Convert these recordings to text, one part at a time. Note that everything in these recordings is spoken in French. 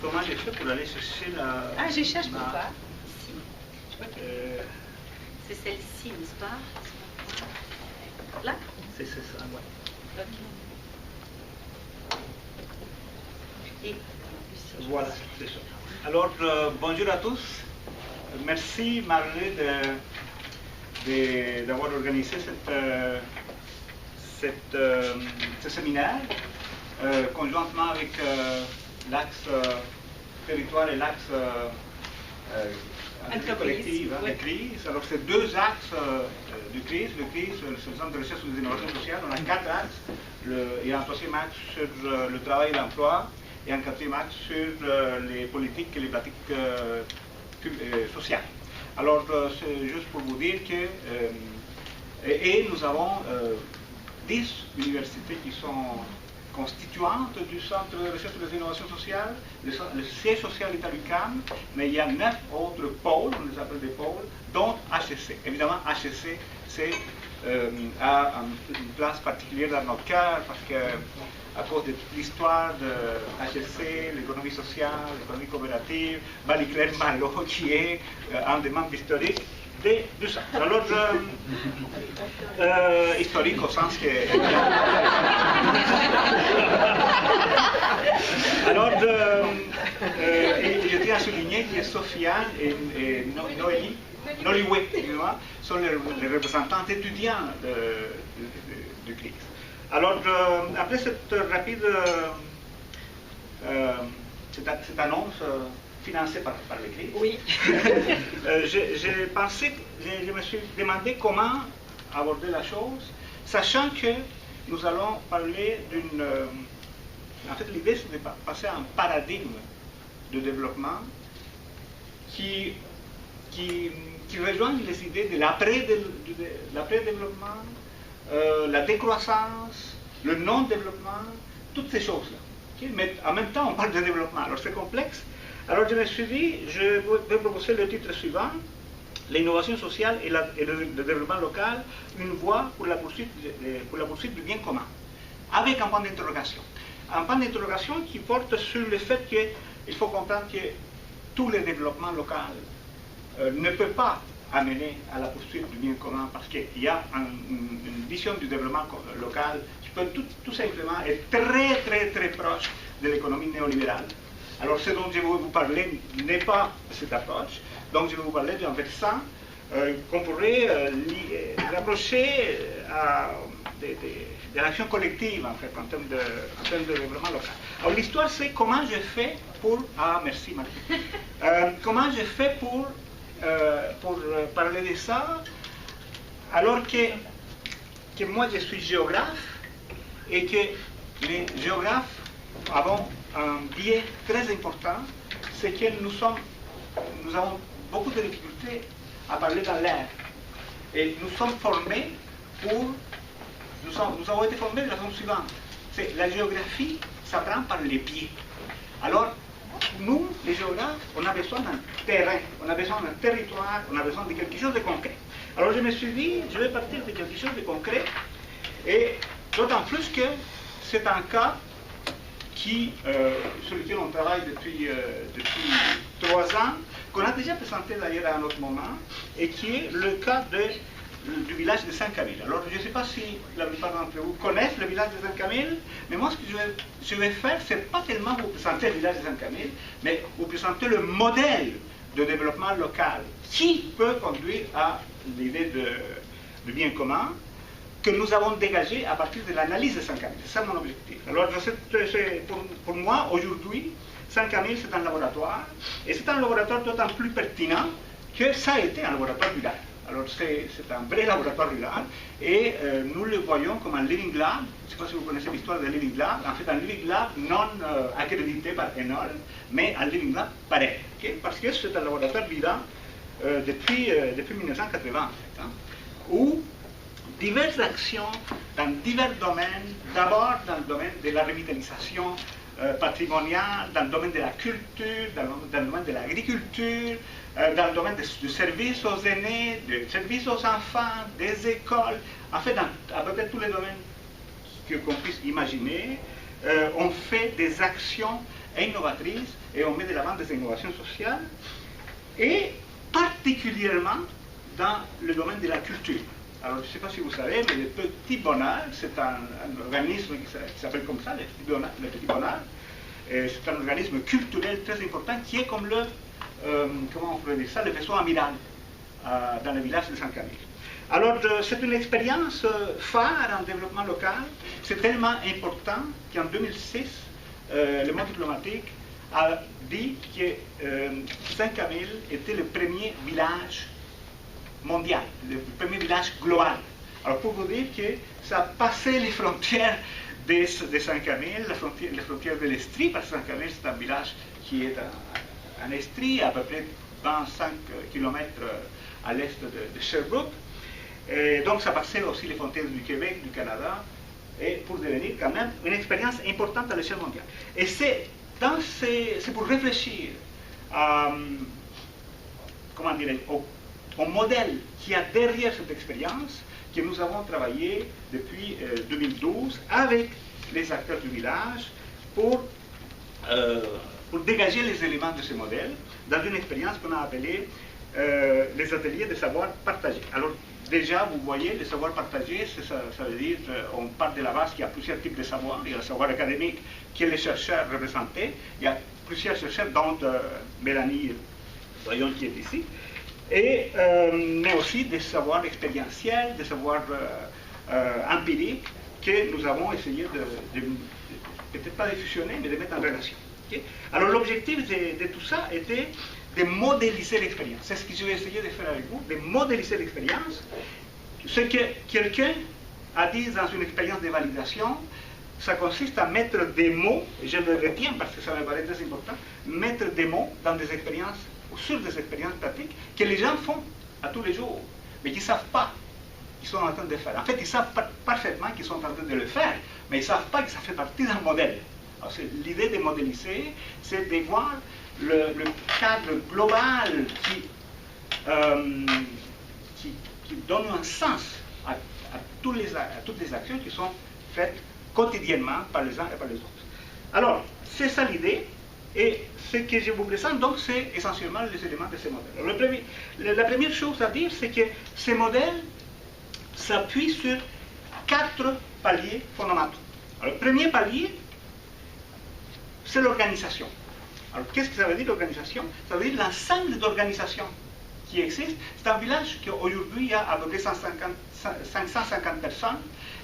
comment j'ai fait pour aller chercher la... Ah, je cherche pour pas. Si. Je crois que c'est celle-ci, n'est-ce pas? Là? C'est ça, ouais. Ok. Et voilà, c'est ça. Alors, bonjour à tous. Merci Marley d'avoir organisé ce séminaire conjointement avec l'axe territoire et l'axe collective de crise. Alors, c'est deux axes de crise. Le crise, le Centre de recherche sur les innovations sociales, on a quatre axes. Il y a un troisième axe sur le travail et l'emploi et un quatrième axe sur les politiques et les pratiques sociales. Alors, c'est juste pour vous dire que et nous avons 10 universités qui sont constituantes du Centre de recherche sur les innovations sociales. Le siège social est à l'UQAM, mais il y a 9 autres pôles, on les appelle des pôles, dont HEC. Évidemment, HEC a une place particulière dans notre cœur parce que à cause de l'histoire de HEC, l'économie sociale, l'économie coopérative, Marie-Claire Malo, qui est un des membres historiques de ça. Alors, historique au sens que... Alors, je tiens à souligner que Sofiane et Noliwe, sont les représentants étudiants de CRIS. Alors, après cette rapide cette annonce financée par le CRIS, oui. je me suis demandé comment aborder la chose, sachant que nous allons parler d'une... en fait, l'idée, c'est de passer à un paradigme de développement qui rejoignent les idées de l'après-développement, la décroissance, le non-développement, toutes ces choses-là. Okay? Mais en même temps, on parle de développement, alors c'est complexe. Alors je me suis dit, je vais proposer le titre suivant, l'innovation sociale et le développement local, une voie pour la poursuite du bien commun, avec un point d'interrogation. Un point d'interrogation qui porte sur le fait qu'il faut comprendre que tous les développements locaux ne peut pas amener à la poursuite du bien commun parce qu'il y a une vision du développement local qui peut tout simplement être très très très proche de l'économie néolibérale. Alors ce dont je vais vous parler n'est pas cette approche, donc je vais vous parler d'un versant qu'on pourrait rapprocher de l'action collective en fait en termes de développement local. Alors l'histoire c'est comment j'ai fait pour... Ah merci Marie. Comment j'ai fait pour parler de ça, alors que moi je suis géographe et que les géographes avons un biais très important, c'est que nous avons beaucoup de difficultés à parler dans l'air. Et nous sommes formés nous avons été formés de la façon suivante. C'est la géographie s'apprend par les pieds. Alors, nous, les géographes, on a besoin d'un terrain, on a besoin d'un territoire, on a besoin de quelque chose de concret. Alors je me suis dit, je vais partir de quelque chose de concret, et d'autant plus que c'est un cas sur lequel on travaille depuis 3 ans, qu'on a déjà présenté d'ailleurs à un autre moment, et qui est le cas du village de Saint-Camille. Alors, je ne sais pas si la plupart d'entre vous connaissent le village de Saint-Camille, mais moi, ce que je vais faire, ce n'est pas tellement vous présenter le village de Saint-Camille, mais vous présenter le modèle de développement local qui peut conduire à l'idée de bien commun que nous avons dégagé à partir de l'analyse de Saint-Camille. C'est ça mon objectif. Alors, pour moi, aujourd'hui, Saint-Camille, c'est un laboratoire, et c'est un laboratoire d'autant plus pertinent que ça a été un laboratoire rural. Alors c'est un vrai laboratoire rural et nous le voyons comme un living lab. Je ne sais pas si vous connaissez l'histoire d'un living lab. En fait, un living lab non accrédité par ENOL, mais un living lab pareil. Okay? Parce que c'est un laboratoire vivant depuis 1980 en fait, hein, où diverses actions dans divers domaines, d'abord dans le domaine de la revitalisation patrimoniale, dans le domaine de la culture, dans le domaine de l'agriculture, dans le domaine du service aux aînés, du service aux enfants, des écoles, en fait dans à peu près tous les domaines qu'on puisse imaginer, on fait des actions et innovatrices, et on met de l'avant des innovations sociales, et particulièrement dans le domaine de la culture. Alors, je ne sais pas si vous savez, mais le Petit Bonheur, c'est un organisme qui s'appelle comme ça, le Petit Bonheur. C'est un organisme culturel très important qui est comme le, comment on pourrait dire ça, le vaisseau amiral dans le village de Saint-Camille. Alors, c'est une expérience phare en développement local. C'est tellement important qu'en 2006, le monde diplomatique a dit que Saint-Camille était le premier village mondial, le premier village global. Alors, pour vous dire que ça a passé les frontières de Saint-Camille, les frontières de l'Estrie, parce que Saint-Camille, c'est un village qui est en Estrie, à peu près 25 km à l'est de Sherbrooke. Et donc, ça passait aussi les frontières du Québec, du Canada, et pour devenir quand même une expérience importante à l'échelle mondiale. Et c'est pour réfléchir à, comment dirais-je, au modèle qui a derrière cette expérience que nous avons travaillé depuis 2012 avec les acteurs du village pour dégager les éléments de ce modèle dans une expérience qu'on a appelée les ateliers de savoir partagé. Alors déjà, vous voyez, le savoir partagé, ça veut dire on part de la base qu'il y a plusieurs types de savoir. Il y a le savoir académique que les chercheurs représentaient. Il y a plusieurs chercheurs, dont Mélanie Voyon qui est ici. Mais aussi des savoirs expérientiels, des savoirs empiriques que nous avons essayé peut-être pas de fusionner, mais de mettre en relation. Okay? Alors l'objectif de tout ça était de modéliser l'expérience. C'est ce que je vais essayer de faire avec vous, de modéliser l'expérience. Ce que quelqu'un a dit dans une expérience de validation, ça consiste à mettre des mots, et je le retiens parce que ça me paraît très important, mettre des mots dans des expériences ou sur des expériences pratiques que les gens font à tous les jours, mais qui ne savent pas qu'ils sont en train de faire. En fait, ils savent parfaitement qu'ils sont en train de le faire, mais ils ne savent pas que ça fait partie d'un modèle. L'idée de modéliser, c'est de voir le cadre global qui donne un sens à toutes les actions qui sont faites quotidiennement par les uns et par les autres. Alors, c'est ça l'idée. Et ce que je vous présente, donc, c'est essentiellement les éléments de ce modèle. La première chose à dire, c'est que ce modèle s'appuie sur 4 paliers fondamentaux. Alors, le premier palier, c'est l'organisation. Alors, qu'est-ce que ça veut dire l'organisation? Ça veut dire l'ensemble d'organisations qui existent. C'est un village qui, aujourd'hui, il y a à peu près 550 personnes.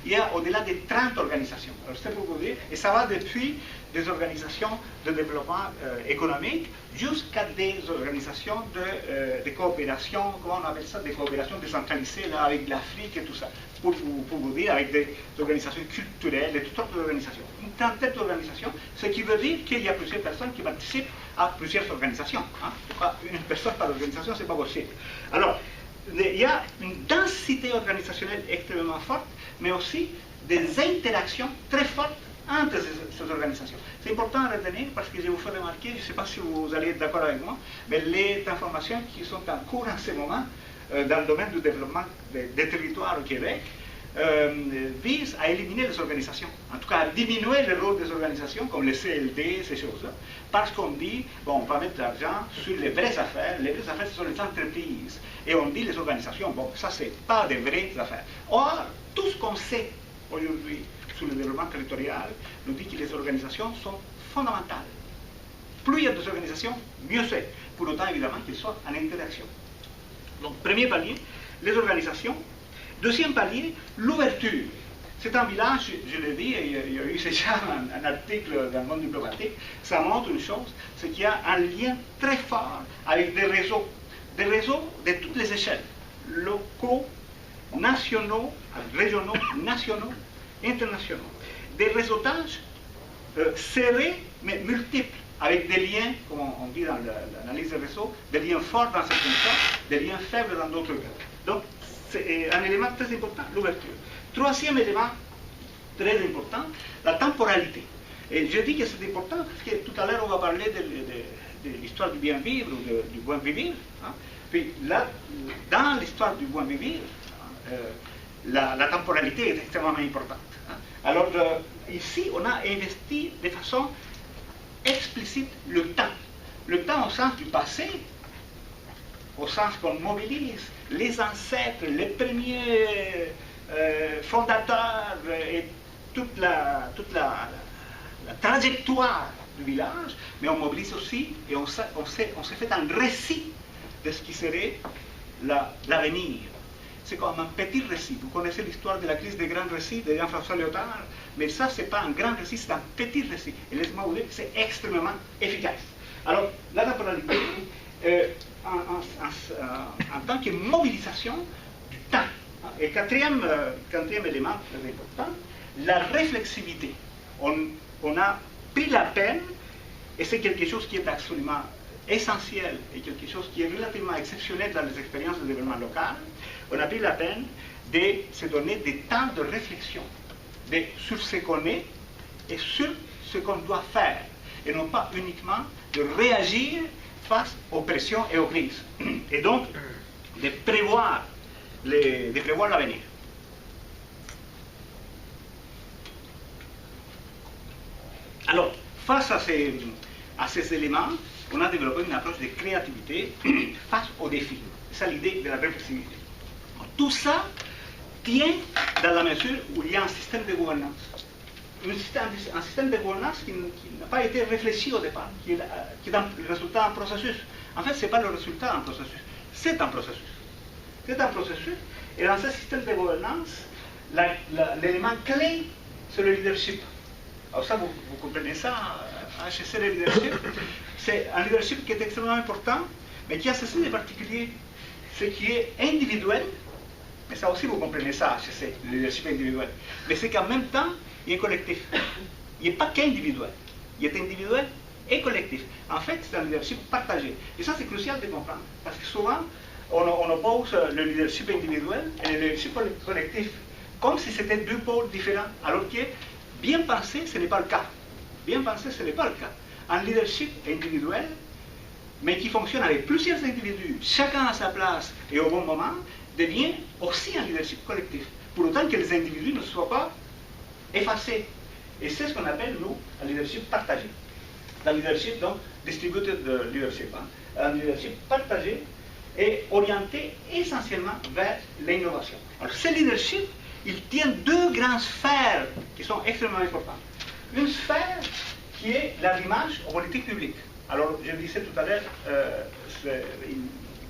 Il y a au-delà de 30 organisations. Alors, c'est pour vous dire, et ça va depuis des organisations de développement économique jusqu'à des organisations de coopération, comment on appelle ça, des coopérations décentralisées là, avec l'Afrique et tout ça, pour vous dire, avec des organisations culturelles et toutes sortes d'organisations. Une trentaine d'organisations, ce qui veut dire qu'il y a plusieurs personnes qui participent à plusieurs organisations. Hein. Une personne par organisation, c'est pas possible. Alors, il y a une densité organisationnelle extrêmement forte, mais aussi des interactions très fortes entre ces organisations. C'est important à retenir parce que je vous fais remarquer, je ne sais pas si vous allez être d'accord avec moi, mais les transformations qui sont en cours en ce moment dans le domaine du développement des territoires au Québec visent à éliminer les organisations, en tout cas à diminuer le rôle des organisations comme les CLD, ces choses-là, parce qu'on dit, bon, on va mettre de l'argent sur les vraies affaires ce sont les entreprises, et on dit les organisations, bon, ça c'est pas des vraies affaires. Or, tout ce qu'on sait aujourd'hui sur le développement territorial nous dit que les organisations sont fondamentales. Plus il y a des organisations, mieux c'est. Pour autant, évidemment, qu'ils soient en interaction. Donc, premier palier, les organisations. Deuxième palier, l'ouverture. C'est un village, je l'ai dit, et il y a eu déjà un article dans le monde diplomatique, ça montre une chose, c'est qu'il y a un lien très fort avec des réseaux de toutes les échelles, locaux, nationaux, régionaux, nationaux, internationaux. Des réseautages serrés, mais multiples, avec des liens, comme on dit dans l'analyse des réseaux, des liens forts dans certains cas, des liens faibles dans d'autres cas. Donc, c'est un élément très important, l'ouverture. Troisième élément très important, la temporalité. Et je dis que c'est important parce que tout à l'heure, on va parler de l'histoire du bien vivre ou du bon vivre. Hein. Puis là, dans l'histoire du bon vivre, la temporalité est extrêmement importante. Hein. Alors, ici, on a investi de façon explicite le temps. Le temps au sens du passé, au sens qu'on mobilise les ancêtres, les premiers fondateurs et toute la trajectoire du village, mais on mobilise aussi et on s'est fait un récit de ce qui serait l'avenir. C'est comme un petit récit. Vous connaissez l'histoire de la crise des grands récits de Jean-François Lyotard, mais ça, ce n'est pas un grand récit, c'est un petit récit. Et laissez-moi vous dire que c'est extrêmement efficace. Alors, la temporalité, en tant que mobilisation du temps. Et quatrième élément très important, la réflexivité. On a pris la peine, et c'est quelque chose qui est absolument essentiel et quelque chose qui est relativement exceptionnel dans les expériences de développement local, on a pris la peine de se donner des temps de réflexion sur ce qu'on est et sur ce qu'on doit faire, et non pas uniquement de réagir face aux pressions et aux crises, et donc de prévoir l'avenir. Alors, face à ces éléments, on a développé une approche de créativité face aux défis. C'est ça l'idée de la réflexivité. Tout ça tient dans la mesure où il y a un système de gouvernance. Un système de gouvernance qui n'a pas été réfléchi au départ, qui est le résultat d'un processus. En fait, ce n'est pas le résultat d'un processus, c'est un processus. C'est un processus, et dans ce système de gouvernance, l'élément clé, c'est le leadership. Alors ça, vous comprenez ça, HEC, le leadership, c'est un leadership qui est extrêmement important, mais qui a ceci de particulier, ce qui est individuel, mais ça aussi vous comprenez ça, HEC, le leadership individuel, mais c'est qu'en même temps, il est collectif. Il n'est pas qu'individuel, il est individuel et collectif. En fait, c'est un leadership partagé. Et ça, c'est crucial de comprendre, parce que souvent, on oppose le leadership individuel et le leadership collectif, comme si c'était deux pôles différents, alors que bien pensé, ce n'est pas le cas. Bien pensé, ce n'est pas le cas. Un leadership individuel, mais qui fonctionne avec plusieurs individus, chacun à sa place et au bon moment, devient aussi un leadership collectif. Pour autant que les individus ne soient pas effacés. Et c'est ce qu'on appelle, nous, un leadership partagé. Un leadership, donc, distributed leadership. Un leadership partagé et orienté essentiellement vers l'innovation. Alors, ce leadership, il tient deux grandes sphères qui sont extrêmement importantes. Une sphère qui est l'arrimage aux politiques publiques. Alors, je le disais tout à l'heure,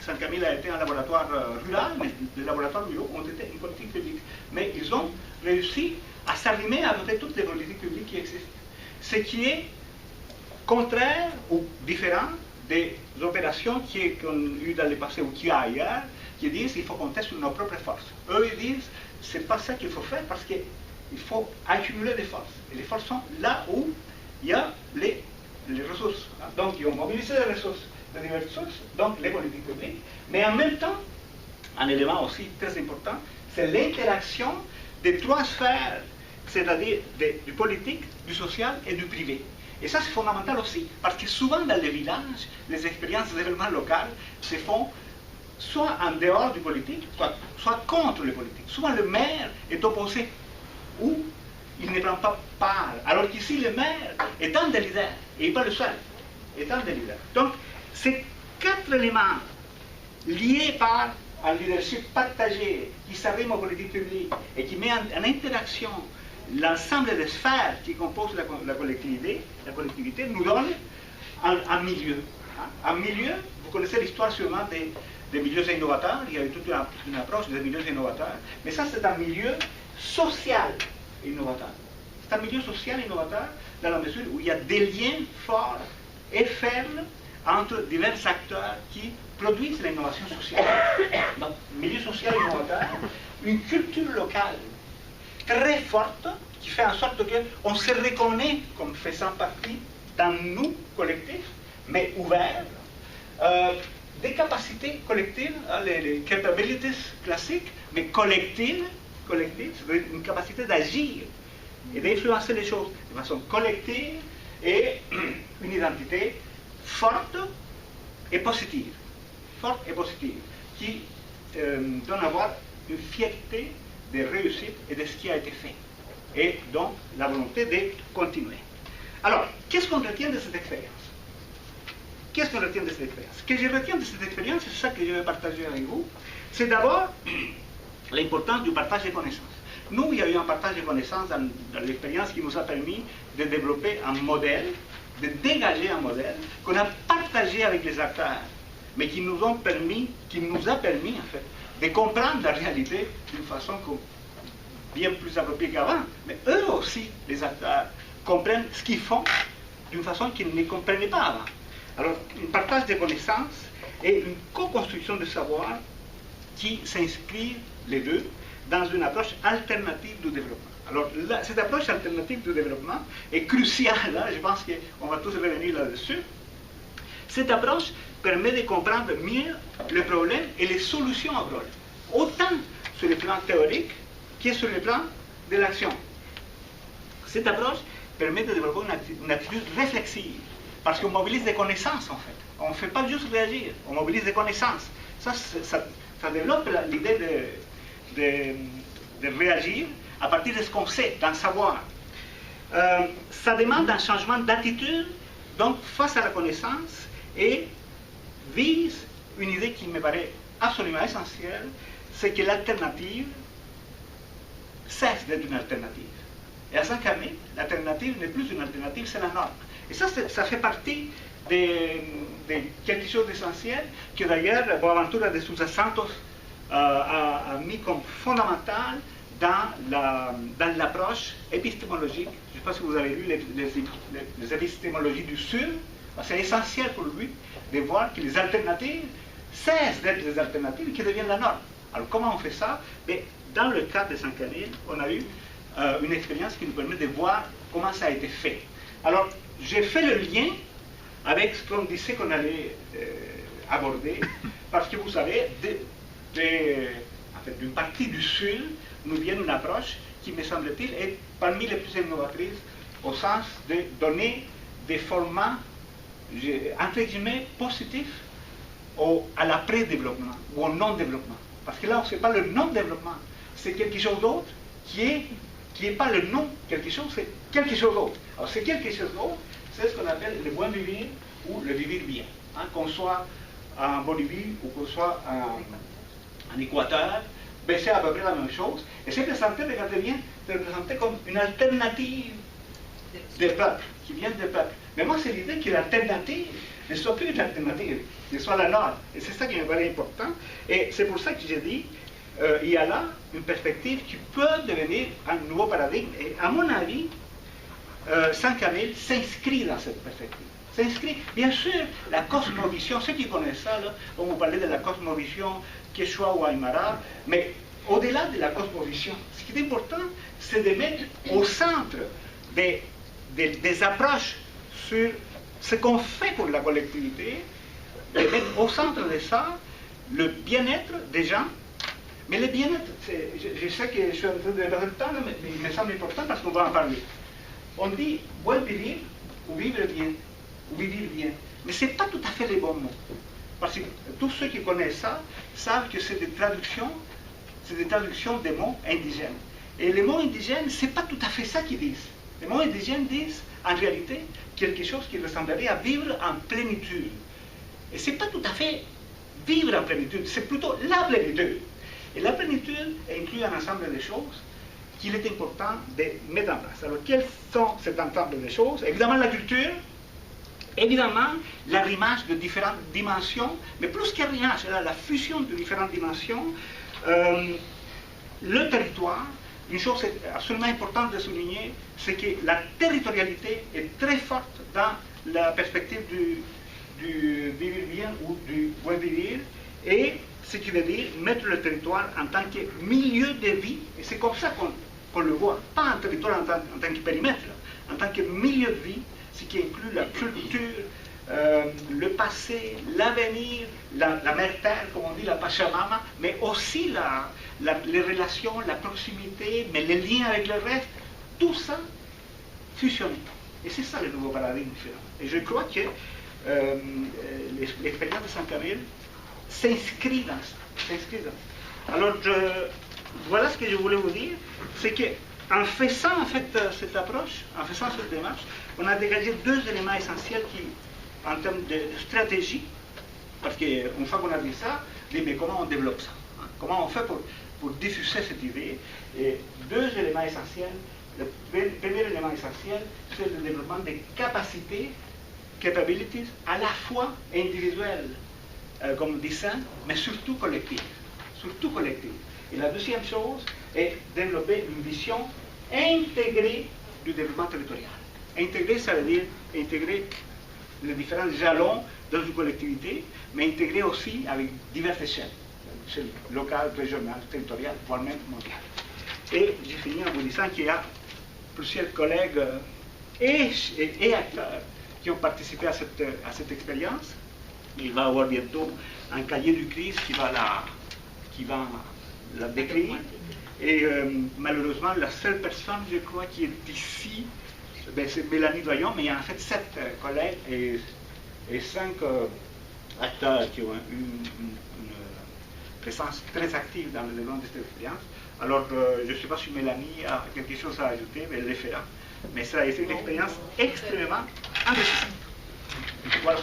Saint-Camille a été un laboratoire rural, mais les laboratoires ruraux ont été une politique publique. Mais ils ont réussi à s'arrimer à peu près toutes les politiques publiques qui existent. Ce qui est contraire ou différent des opérations qu'on a eues dans le passé ou qu'il y a ailleurs, qui disent qu'il faut compter sur nos propres forces. Eux, ils disent c'est pas ça qu'il faut faire parce qu'il faut accumuler des forces. Et les forces sont là où il y a les ressources. Donc, ils ont mobilisé les ressources de diverses sources, donc les politiques publiques. Mais en même temps, un élément aussi très important, c'est l'interaction des trois sphères, c'est-à-dire du politique, du social et du privé. Et ça, c'est fondamental aussi, parce que souvent dans les villages, les expériences de développement local se font soit en dehors du politique, soit contre le politique. Souvent le maire est opposé, ou il ne prend pas part. Alors qu'ici, le maire est un des leaders, et pas le seul, est un des leaders. Donc, ces quatre éléments liés par un leadership partagé qui s'arrime aux politiques publiques et qui met en interaction l'ensemble des sphères qui composent la collectivité nous donne un milieu. Un milieu, vous connaissez l'histoire sûrement des milieux innovateurs, il y a eu toute une approche des milieux innovateurs, mais ça c'est un milieu social innovateur. C'est un milieu social innovateur dans la mesure où il y a des liens forts et fermes entre divers acteurs qui produisent l'innovation sociale. Donc, milieu social innovateur, une culture locale très forte qui fait en sorte qu'on se reconnaît comme faisant partie d'un nous collectif, mais ouvert, des capacités collectives, les capabilities classiques, mais collectives, c'est-à-dire une capacité d'agir et d'influencer les choses de façon collective et une identité forte et positive, qui donne à voir une fierté des réussites et de ce qui a été fait, et donc la volonté de continuer. Alors, qu'est-ce qu'on retient de cette expérience? Qu'est-ce qu'on retient de cette expérience? Ce que je retiens de cette expérience, c'est ça que je vais partager avec vous, c'est d'abord l'importance du partage des connaissances. Nous, il y a eu un partage de connaissances dans l'expérience qui nous a permis de développer un modèle, de dégager un modèle qu'on a partagé avec les acteurs, mais qui nous a permis en fait, de comprendre la réalité d'une façon bien plus appropriée qu'avant. Mais eux aussi, les acteurs, comprennent ce qu'ils font d'une façon qu'ils ne comprenaient pas avant. Alors, un partage de connaissances et une co-construction de savoir qui s'inscrit, les deux, dans une approche alternative du développement. Alors, cette approche alternative du développement est cruciale, là, je pense qu'on va tous revenir là-dessus. Cette approche permet de comprendre mieux le problème et les solutions au problème, autant sur le plan théorique que sur le plan de l'action. Cette approche permet de développer une attitude réflexive, parce qu'on mobilise des connaissances en fait. On ne fait pas juste réagir, on mobilise des connaissances. Ça développe l'idée de réagir à partir de ce qu'on sait, d'un savoir. Ça demande un changement d'attitude, donc face à la connaissance, et vise une idée qui me paraît absolument essentielle, c'est que l'alternative cesse d'être une alternative. Et à Saint-Camille, l'alternative n'est plus une alternative, c'est la norme. Et ça fait partie de quelque chose d'essentiel que d'ailleurs Boaventura de Sousa Santos a mis comme fondamental dans l'approche épistémologique. Je ne sais pas si vous avez lu les épistémologies du Sud. C'est essentiel pour lui de voir que les alternatives cessent d'être des alternatives et qu'elles deviennent la norme. Alors comment on fait ça? Mais dans le cas de Saint-Camille, on a eu une expérience qui nous permet de voir comment ça a été fait. Alors, j'ai fait le lien avec ce qu'on disait qu'on allait aborder, parce que vous savez, d'une partie du Sud, nous vient une approche qui, me semble-t-il, est parmi les plus innovatrices au sens de donner des formats, entre guillemets, positifs à l'après-développement ou au non-développement. Parce que là, on ne sait pas le non-développement, c'est quelque chose d'autre qui n'est pas le non quelque chose, c'est quelque chose d'autre. Alors, c'est quelque chose d'autre, c'est ce qu'on appelle le bon vivre ou le vivre bien. Hein, qu'on soit en Bolivie ou qu'on soit en Équateur, ben, c'est à peu près la même chose. Et c'est présenté, regardez bien, c'est présenté comme une alternative des peuples, qui vient des peuples. Mais moi, c'est l'idée que l'alternative ne soit plus une alternative, ne soit la norme. Et c'est ça qui me paraît important. Et c'est pour ça que j'ai dit, il y a là une perspective qui peut devenir un nouveau paradigme. Et à mon avis, Saint-Camille s'inscrit dans cette perspective. S'inscrit, bien sûr, la cosmovision, ceux qui connaissent ça, là, on vous parlait de la cosmovision Quechua ou Aymara, mais au-delà de la cosmovision, ce qui est important, c'est de mettre au centre des approches sur ce qu'on fait pour la collectivité, de mettre au centre de ça le bien-être des gens. Mais le bien-être, je sais que je suis en train de perdre le temps, mais il me semble important parce qu'on va en parler. On dit buen vivir ou vivre bien, ou vivre bien. Mais ce n'est pas tout à fait les bons mots. Parce que tous ceux qui connaissent ça savent que c'est des traductions des mots indigènes. Et les mots indigènes, ce n'est pas tout à fait ça qu'ils disent. Les mots indigènes disent, en réalité, quelque chose qui ressemblerait à vivre en plénitude. Et ce n'est pas tout à fait vivre en plénitude, c'est plutôt la plénitude. Et la plénitude inclut un ensemble de choses qu'il est important de mettre en place. Alors, quels sont cet ensemble de choses? Évidemment, la culture, évidemment, l'arrimage de différentes dimensions, mais plus qu'arrimage, la fusion de différentes dimensions, le territoire. Une chose absolument importante de souligner, c'est que la territorialité est très forte dans la perspective du vivre bien ou du buen vivir, et ce qui veut dire mettre le territoire en tant que milieu de vie, et c'est comme ça qu'on le voit, pas un territoire en tant que périmètre, en tant que milieu de vie, ce qui inclut la culture, le passé, l'avenir, la mère-terre, comme on dit, la Pachamama, mais aussi les relations, la proximité, mais les liens avec le reste, tout ça fusionné. Et c'est ça le nouveau paradigme différent. Et je crois que l'expérience de Saint-Camille s'inscrit dans ça. Alors, voilà ce que je voulais vous dire, c'est qu'en faisant en fait cette approche, en faisant cette démarche, on a dégagé deux éléments essentiels qui, en termes de stratégie, parce qu'une fois qu'on a dit ça, on dit mais comment on développe ça, hein? Comment on fait pour diffuser cette idée? Et deux éléments essentiels. Le premier élément essentiel, c'est le développement des capacités, capabilities, à la fois individuelles, comme dessin, mais surtout collectives. Surtout collectives. Et la deuxième chose est développer une vision intégrée du développement territorial. Intégrer, ça veut dire intégrer les différents jalons dans une collectivité, mais intégrer aussi avec diverses échelles locales, régionales, territoriales, voire même mondiales. Et j'ai fini en vous disant qu'il y a plusieurs collègues et acteurs qui ont participé à cette expérience. Il va y avoir bientôt un cahier du CRIS qui va la décrire. Et malheureusement, la seule personne, je crois, qui est ici, c'est Mélanie Doyon, mais il y a en fait 7 collègues et 5 acteurs qui ont une présence très active dans le développement de cette expérience. Alors, je ne sais pas si Mélanie a quelque chose à ajouter, mais elle le fera. Mais ça a été une expérience extrêmement enrichissante. Voilà.